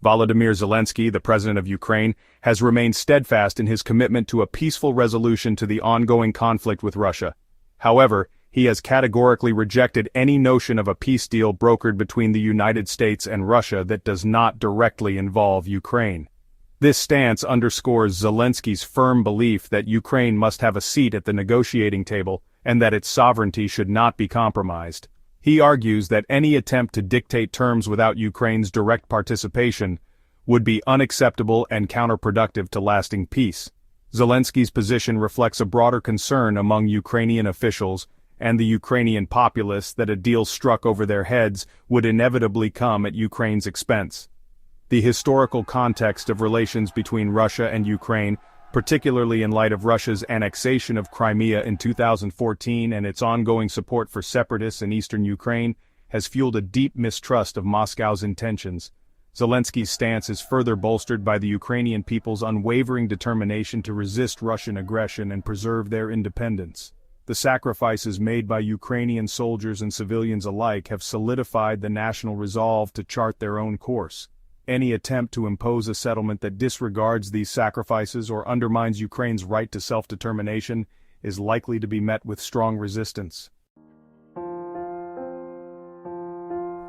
Volodymyr Zelenskyy, the president of Ukraine, has remained steadfast in his commitment to a peaceful resolution to the ongoing conflict with Russia. However, he has categorically rejected any notion of a peace deal brokered between the United States and Russia that does not directly involve Ukraine. This stance underscores Zelenskyy's firm belief that Ukraine must have a seat at the negotiating table and that its sovereignty should not be compromised. He argues that any attempt to dictate terms without Ukraine's direct participation would be unacceptable and counterproductive to lasting peace. Zelenskyy's position reflects a broader concern among Ukrainian officials and the Ukrainian populace that a deal struck over their heads would inevitably come at Ukraine's expense. The historical context of relations between Russia and Ukraine, particularly in light of Russia's annexation of Crimea in 2014 and its ongoing support for separatists in eastern Ukraine, has fueled a deep mistrust of Moscow's intentions. Zelenskyy's stance is further bolstered by the Ukrainian people's unwavering determination to resist Russian aggression and preserve their independence. The sacrifices made by Ukrainian soldiers and civilians alike have solidified the national resolve to chart their own course. Any attempt to impose a settlement that disregards these sacrifices or undermines Ukraine's right to self-determination is likely to be met with strong resistance.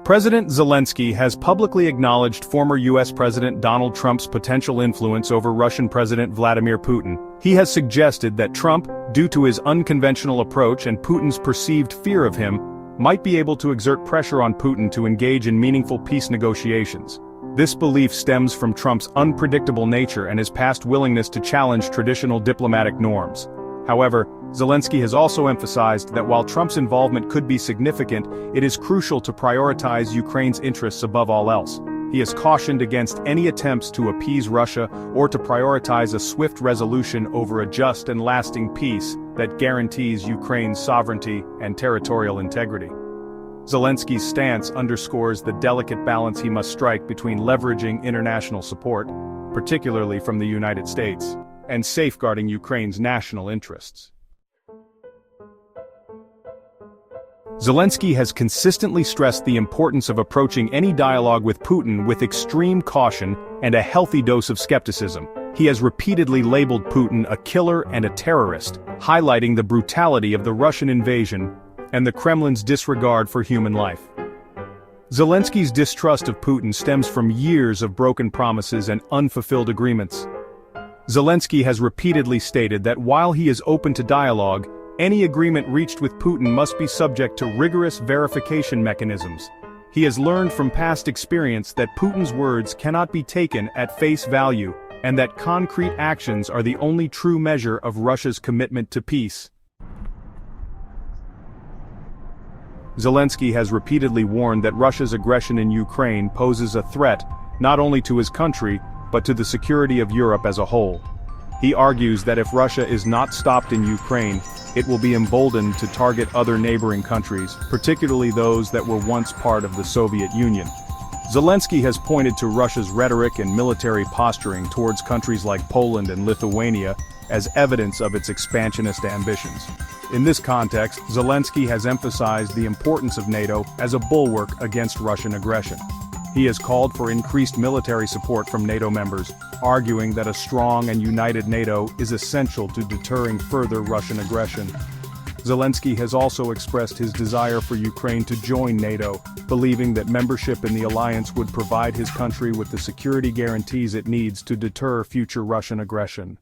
President Zelenskyy has publicly acknowledged former U.S. President Donald Trump's potential influence over Russian President Vladimir Putin. He has suggested that Trump, due to his unconventional approach and Putin's perceived fear of him, might be able to exert pressure on Putin to engage in meaningful peace negotiations. This belief stems from Trump's unpredictable nature and his past willingness to challenge traditional diplomatic norms. However, Zelenskyy has also emphasized that while Trump's involvement could be significant, it is crucial to prioritize Ukraine's interests above all else. He has cautioned against any attempts to appease Russia or to prioritize a swift resolution over a just and lasting peace that guarantees Ukraine's sovereignty and territorial integrity. Zelenskyy's stance underscores the delicate balance he must strike between leveraging international support, particularly from the United States, and safeguarding Ukraine's national interests. Zelenskyy has consistently stressed the importance of approaching any dialogue with Putin with extreme caution and a healthy dose of skepticism. He has repeatedly labeled Putin a killer and a terrorist, highlighting the brutality of the Russian invasion and the Kremlin's disregard for human life. Zelenskyy's distrust of Putin stems from years of broken promises and unfulfilled agreements. Zelenskyy has repeatedly stated that while he is open to dialogue, any agreement reached with Putin must be subject to rigorous verification mechanisms. He has learned from past experience that Putin's words cannot be taken at face value, and that concrete actions are the only true measure of Russia's commitment to peace. Zelenskyy has repeatedly warned that Russia's aggression in Ukraine poses a threat not only to his country, but to the security of Europe as a whole. He argues that if Russia is not stopped in Ukraine, it will be emboldened to target other neighboring countries, particularly those that were once part of the Soviet Union. Zelenskyy has pointed to Russia's rhetoric and military posturing towards countries like Poland and Lithuania as evidence of its expansionist ambitions. In this context, Zelenskyy has emphasized the importance of NATO as a bulwark against Russian aggression. He has called for increased military support from NATO members, arguing that a strong and united NATO is essential to deterring further Russian aggression. Zelenskyy has also expressed his desire for Ukraine to join NATO, believing that membership in the alliance would provide his country with the security guarantees it needs to deter future Russian aggression.